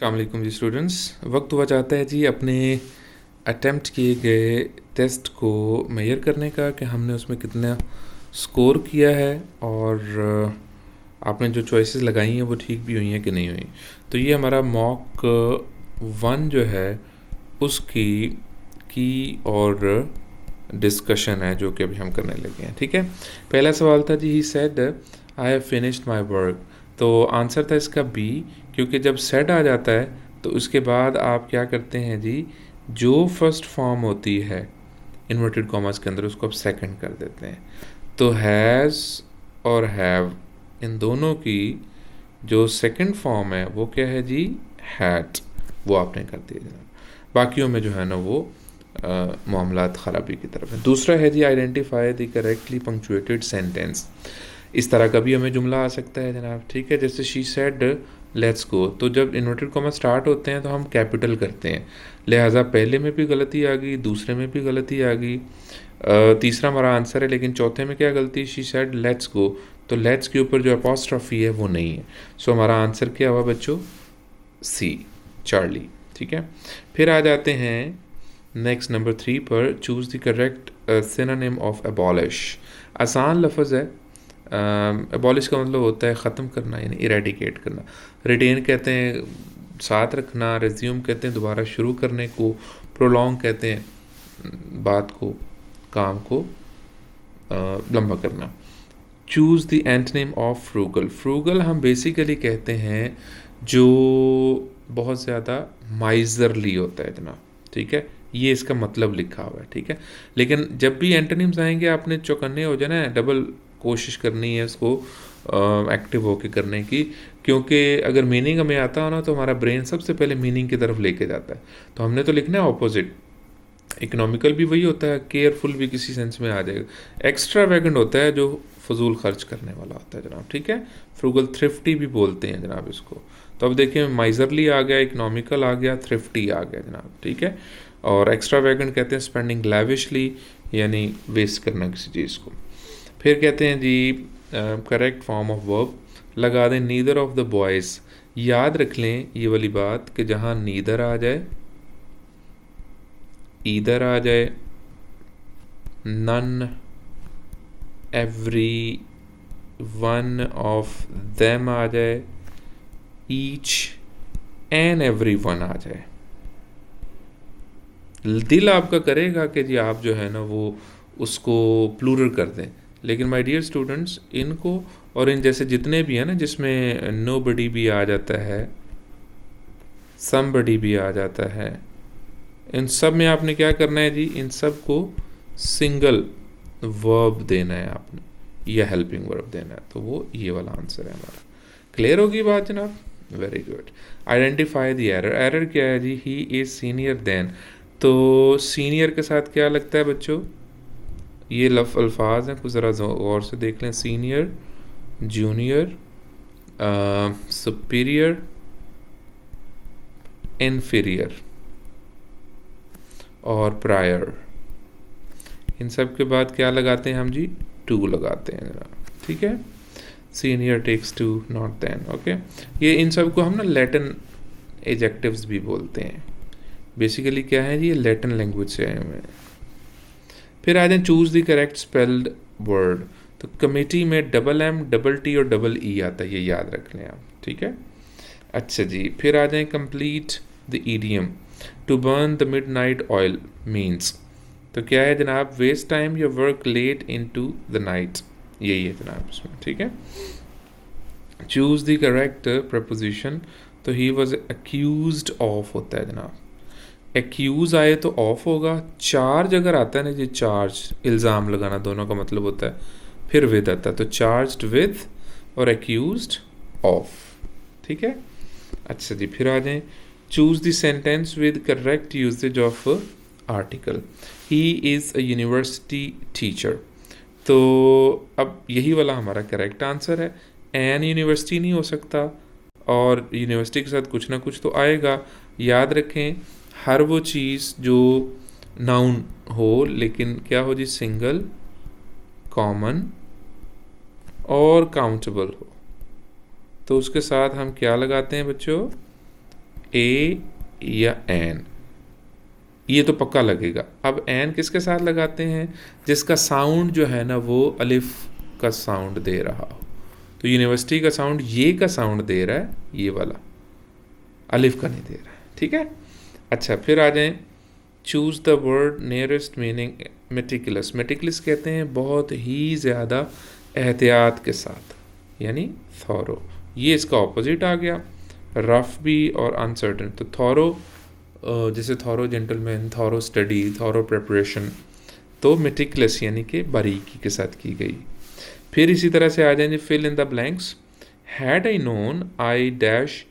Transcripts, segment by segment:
अस्सलाम वालेकुम जी स्टूडेंट्स। वक्त हुआ चाहता है जी अपने अटेम्प्ट किए गए टेस्ट को मेजर करने का कि हमने उसमें कितना स्कोर किया है और आपने जो चॉइसेस लगाई हैं वो ठीक भी हुई हैं कि नहीं हुई। तो ये हमारा मॉक 1 जो है उसकी की और डिस्कशन है जो कि अभी हम करने लगे हैं। ठीक है, पहला सवाल था जी, he said I have finished my work. तो आंसर था इसका बी, क्योंकि जब सेड आ जाता है तो उसके बाद आप क्या करते हैं जी, जो फर्स्ट फॉर्म होती है इन्वर्टेड कॉमर्स के अंदर उसको आप सेकंड कर देते हैं। तो हैज़ और हैव इन दोनों की जो सेकंड फॉर्म है वो क्या है जी, हैड, वो आपने कर दिया जनाब। बाकियों में जो है ना वो मामलात ख़राबी की तरफ है। दूसरा है जी, identify the correctly punctuated sentence. इस तरह का भी हमें जुमला आ सकता है जनाब। ठीक है, जैसे शी सेड लेट्स गो, तो जब इन्वर्टेड कॉमा स्टार्ट होते हैं तो हम कैपिटल करते हैं, लिहाजा पहले में भी गलती आ गई, दूसरे में भी गलती आ गई। तीसरा हमारा आंसर है, लेकिन चौथे में क्या गलती, शी सेड लेट्स गो, तो लेट्स के ऊपर जो अपॉस्ट्रॉफी है वो नहीं है। सो हमारा आंसर क्या हुआ बच्चों, सी, चार्ली। ठीक है, फिर आ जाते हैं नेक्स्ट नंबर 3 पर, choose the correct synonym of abolish. आसान लफ्ज़ है। एबॉलिश का मतलब होता है ख़त्म करना, यानी इरेडिकेट करना। रिटेन कहते हैं साथ रखना, रिज्यूम कहते हैं दोबारा शुरू करने को, प्रोलॉन्ग कहते हैं बात को, काम को लंबा करना। Choose the antonym of frugal. Frugal हम बेसिकली कहते हैं जो बहुत ज़्यादा माइजरली होता है जनाब। ठीक है, ये इसका मतलब लिखा हुआ है। ठीक है, लेकिन जब भी एंटोनिम्स आएंगे आपने चौकन्ने हो जाना है, डबल कोशिश करनी है इसको एक्टिव होके करने की, क्योंकि अगर मीनिंग हमें आता हो ना तो हमारा ब्रेन सबसे पहले मीनिंग की तरफ लेके जाता है। तो हमने तो लिखना है ऑपोजिट। इकोनॉमिकल भी वही होता है, केयरफुल भी किसी सेंस में आ जाएगा। एक्स्ट्रा वैगेंट होता है जो फजूल खर्च करने वाला होता है जनाब। ठीक है, फ्रूगल थ्रिफ्टी भी बोलते हैं जनाब इसको। तो अब देखिए, माइजरली आ गया, इकोनॉमिकल आ गया, थ्रिफ्टी आ गया जनाब। ठीक है, और एक्स्ट्रा वैगेंट कहते हैं स्पेंडिंग लैविशली, यानी वेस्ट करना किसी चीज़ को। फिर कहते हैं जी करेक्ट फॉर्म ऑफ वर्ब लगा दें, नीदर ऑफ द बॉयज़। याद रख लें ये वाली बात कि जहाँ नीदर आ जाए, ईदर आ जाए, none, every one of them आ जाए, ईच एंड एवरी वन आ जाए, दिल आपका करेगा कि जी आप जो है ना वो उसको प्लूरल कर दें। लेकिन माय डियर स्टूडेंट्स, इनको और इन जैसे जितने भी हैं ना जिसमें नोबडी भी आ जाता है, समबडी भी आ जाता है, इन सब में आपने क्या करना है जी, इन सब को सिंगल वर्ब देना है आपने, या हेल्पिंग वर्ब देना है। तो वो ये वाला आंसर है हमारा। क्लियर होगी बात जनाब? Very good. Identify the error. Error क्या है जी, ही इज़ सीनियर देन। तो सीनियर के साथ क्या लगता है बच्चों, ये अल्फाज हैं, कुछ ज़रा गौर से देख लें। सीनियर, जूनियर, सुपीरियर, इन्फीरियर और प्रायर। इन सब के बाद क्या लगाते हैं हम जी, टू लगाते हैं जरा। ठीक है, senior takes to, not than. Okay, ये इन सब को हम ना लैटिन एडजेक्टिव्स भी बोलते हैं। बेसिकली क्या है जी, ये लैटिन लैंग्वेज से आए हुए हैं। फिर आ जाए choose the correct spelled word. तो कमेटी में डबल एम, डबल टी और डबल ई आता है, ये याद रख लें आप। ठीक है, अच्छा जी, फिर आ जाए complete the idiom. To burn the midnight oil means, तो क्या है जनाब, waste time your work late into the night, यही है जनाब इसमें। ठीक है, चूज़ द करेक्ट प्रपोजिशन। तो ही वॉज अक्यूज्ड ऑफ होता है जनाब। एक्यूज आए तो ऑफ होगा, चार्ज अगर आता है ना जी, चार्ज इल्ज़ाम लगाना, दोनों का मतलब होता है, फिर विद आता है, तो charged with or accused of. ठीक है, अच्छा जी, फिर आ जाएं, choose the sentence with correct usage of article. He is a university teacher. तो अब यही वाला हमारा करेक्ट आंसर है। एन यूनिवर्सिटी नहीं हो सकता, और यूनिवर्सिटी के साथ कुछ ना कुछ तो आएगा। याद रखें, हर वो चीज़ जो नाउन हो, लेकिन क्या हो जी, सिंगल, कॉमन और काउंटेबल हो, तो उसके साथ हम क्या लगाते हैं बच्चों, ए या एन, ये तो पक्का लगेगा। अब एन किसके साथ लगाते हैं? जिसका साउंड जो है ना वो अलिफ का साउंड दे रहा हो। तो यूनिवर्सिटी का साउंड ये का साउंड दे रहा है, ये वाला, अलिफ का नहीं दे रहा है, ठीक है। अच्छा, फिर आ जाएं, choose the word nearest meaning meticulous. Meticulous कहते हैं बहुत ही ज़्यादा एहतियात के साथ, यानी थॉरो। ये इसका ऑपोजिट आ गया, रफ भी और अनसर्टन। तो थॉरो, जैसे thorough gentleman, thorough study, thorough preparation, तो मेटिकुलस यानी कि बारीकी के साथ की गई। फिर इसी तरह से आ जाएंगे fill in the blanks. Had I known I dash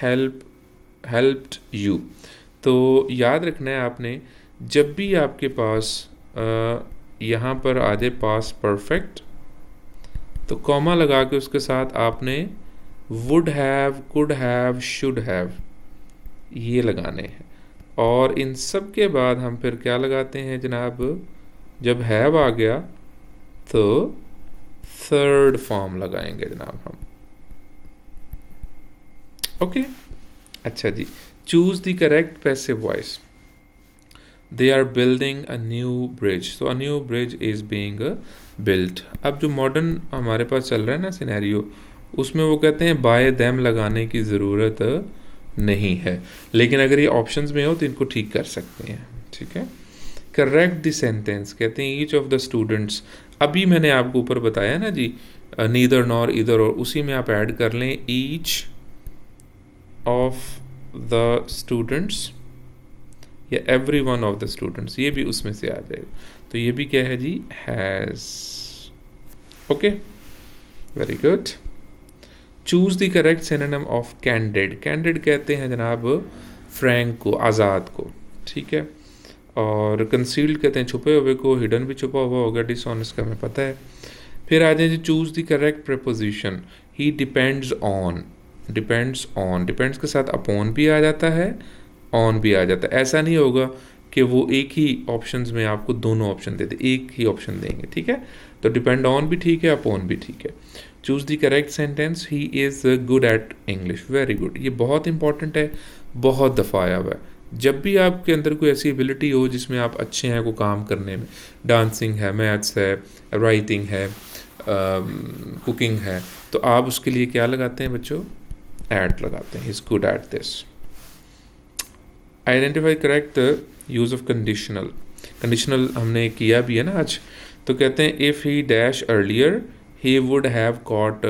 helped you. तो याद रखना है आपने, जब भी आपके पास यहाँ पर आ जाए पास परफेक्ट, तो कॉमा लगा के उसके साथ आपने would have, could have, should have ये लगाने हैं। और इन सब के बाद हम फिर क्या लगाते हैं जनाब, जब हैव आ गया तो थर्ड फॉर्म लगाएंगे जनाब हम। ओके, अच्छा जी, choose the correct passive voice. They are building a new bridge, so a new bridge is being built. अब जो मॉडर्न हमारे पास चल रहा है ना सिनेरियो, उसमें वो कहते हैं बाय देम लगाने की ज़रूरत नहीं है, लेकिन अगर ये ऑप्शंस में हो तो इनको ठीक कर सकते हैं, ठीक है। करेक्ट द सेंटेंस, कहते हैं ईच ऑफ द स्टूडेंट्स। अभी मैंने आपको ऊपर बताया ना जी, नीदर नॉर इधर, और उसी में आप ऐड कर लें ईच ऑफ द स्टूडेंट्स या every one of the students, ये भी उसमें से आ जाएगा। तो ये भी क्या है जी, has. Okay, very good. Choose the correct synonym of candid. Candid कहते हैं जनाब फ्रैंक को, आज़ाद को, ठीक है। और कंसील्ड कहते हैं छुपे हुए को, हिडन भी छुपा हुआ होगा, डिसऑनेस्ट का हमें पता है। फिर आ जाए जी, choose the correct preposition. He depends on, depends on, depends के साथ अपॉन भी आ जाता है, ऑन भी आ जाता है। ऐसा नहीं होगा कि वो एक ही ऑप्शंस में आपको दोनों ऑप्शन देते, एक ही ऑप्शन देंगे, ठीक है। तो डिपेंड ऑन भी ठीक है, अपॉन भी ठीक है। Choose the correct sentence, he is good at English, very good. ये बहुत इंपॉर्टेंट है, बहुत दफ़ा आया हुआ है। जब भी आपके अंदर कोई ऐसी एबिलिटी हो जिसमें आप अच्छे हैं को काम करने में, डांसिंग है, मैथ्स है, राइटिंग है, कुकिंग है, तो आप उसके लिए क्या लगाते हैं बच्चों, एट लगाते हैं, is good at this. Identify correct use of conditional. Conditional हमने किया भी है ना आज। तो कहते हैं if he dash earlier he would have caught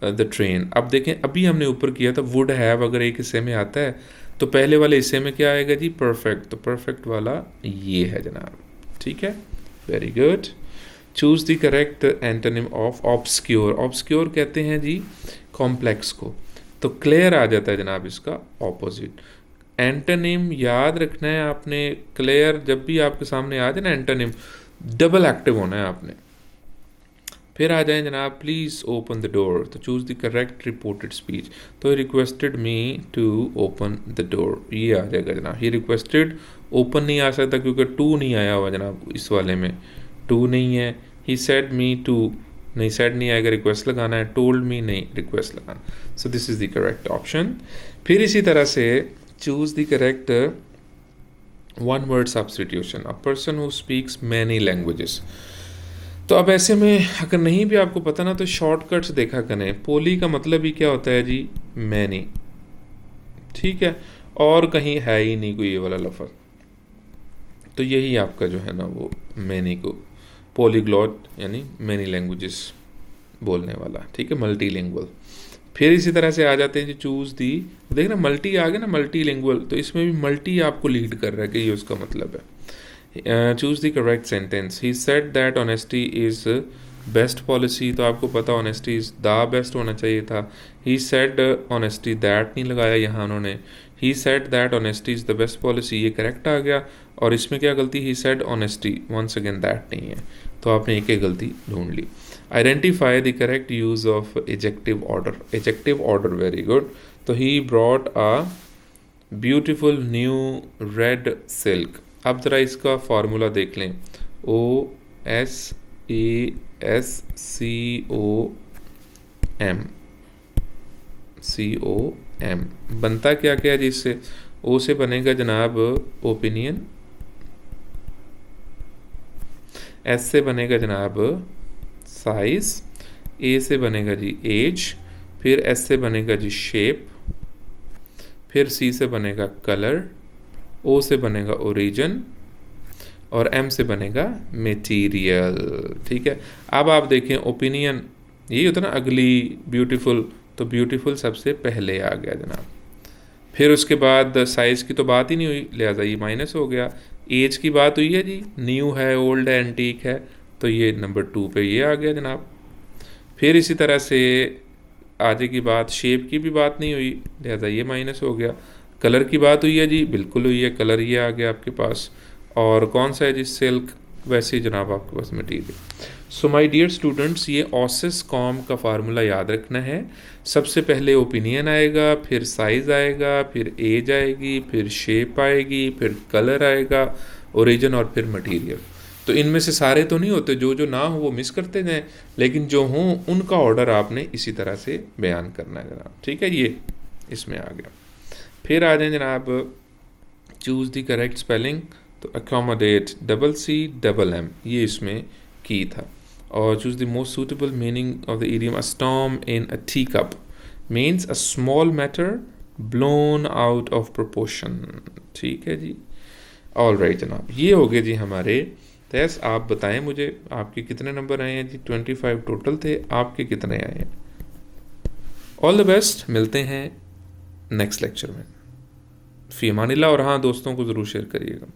the train. अब देखें, अभी हमने ऊपर किया था वुड हैव, अगर एक हिस्से में आता है तो पहले वाले हिस्से में क्या आएगा जी, परफेक्ट। तो परफेक्ट वाला ये है जनाब, ठीक है, very good. Choose the correct antonym of obscure. Obscure कहते हैं जी कॉम्प्लेक्स को, तो क्लियर आ जाता है जनाब इसका ऑपोजिट। एंटोनिम याद रखना है आपने, क्लियर जब भी आपके सामने आ जाए ना एंटोनिम, डबल एक्टिव होना है आपने। फिर आ जाए जनाब, प्लीज़ ओपन द डोर। तो choose the correct reported speech. तो he requested me to open the door, ये आ जाएगा जनाब। ही रिक्वेस्टेड, ओपन नहीं आ सकता क्योंकि टू नहीं आया हुआ जनाब, इस वाले में टू नहीं है। ही सेड मी टू, नहीं सेड नहीं आएगा, रिक्वेस्ट लगाना है। टोल्ड मी नहीं, रिक्वेस्ट लगाना। So this is the correct option. फिर इसी तरह से choose the correct one word substitution. A person who speaks many languages. तो अब ऐसे में अगर नहीं भी आपको पता ना, तो शॉर्टकट्स देखा करें। पोली का मतलब ही क्या होता है जी, मैनी, ठीक है, और कहीं है ही नहीं कोई ये वाला लफ्ज़, तो यही आपका जो है ना वो मैनी को, पोलीग्लॉट यानी मैनी लैंग्वेजेस बोलने वाला, ठीक है, मल्टीलिंगुअल। फिर इसी तरह से आ जाते हैं जी, चूज़ दी, देखना मल्टी आ गया ना, मल्टीलिंगुअल, तो इसमें भी मल्टी आपको लीड कर रहा है कि ये उसका मतलब है। Choose the correct sentence. He said that honesty is best policy, तो आपको पता ऑनेस्टी इज़ द बेस्ट होना चाहिए था। ही सेड ऑनेस्टी दैट नहीं लगाया यहाँ उन्होंने। He said that honesty is the best policy, ये करेक्ट आ गया। और इसमें क्या गलती, he said honesty, once again that नहीं है, तो आपने एक एक गलती ढूंढ ली। Identify the correct use of adjective order. Adjective order, very good. तो he brought a beautiful new red silk. अब ज़रा इसका फार्मूला देख लें, OSASCOM, एम। बनता क्या क्या जी इससे? ओ से बनेगा जनाब ओपिनियन, एस से बनेगा जनाब साइज, ए से बनेगा जी एज, फिर एस से बनेगा जी शेप, फिर सी से बनेगा कलर, ओ से बनेगा ओरिजिन, और एम से बनेगा मटेरियल। ठीक है, अब आप देखें ओपिनियन यही होता है ना, अगली, ब्यूटीफुल, तो ब्यूटीफुल सबसे पहले आ गया जनाब। फिर उसके बाद साइज़ की तो बात ही नहीं हुई, लिहाजा ये माइनस हो गया। एज की बात हुई है जी, न्यू है, ओल्ड है, एंटीक है, तो ये नंबर 2 पे ये आ गया जनाब। फिर इसी तरह से आगे की बात, शेप की भी बात नहीं हुई, लिहाजा ये माइनस हो गया। कलर की बात हुई है जी, बिल्कुल हुई है, कलर ये आ गया आपके पास। और कौन सा है जी? सिल्क, वैसे ही जनाब आपके पास material. So my dear students, ये ऑसिस कॉम का फार्मूला याद रखना है। सबसे पहले ओपिनियन आएगा, फिर साइज़ आएगा, फिर एज आएगी, फिर शेप आएगी, फिर कलर आएगा, ओरिजिन, और फिर मटेरियल। तो इनमें से सारे तो नहीं होते, जो जो ना हो वो मिस करते जाएं, लेकिन जो हों उनका ऑर्डर आपने इसी तरह से बयान करना है जनाब। ठीक है, ये इसमें आ गया। फिर आ जाए जनाब चूज़ द करेक्ट स्पेलिंग, तो accommodate, double c double m, ये इसमें की था। और choose the most suitable meaning of the idiom, a storm in a tea cup means a small matter blown out of proportion. ठीक है जी, all right जनाब, ये हो गए जी हमारे टेस्ट। आप बताएं मुझे आपके कितने नंबर आए हैं जी? 25 टोटल थे, आपके कितने आए हैं? ऑल द बेस्ट, मिलते हैं नेक्स्ट लेक्चर में। फी अमानिल्लाह, और हाँ दोस्तों को ज़रूर शेयर करिएगा।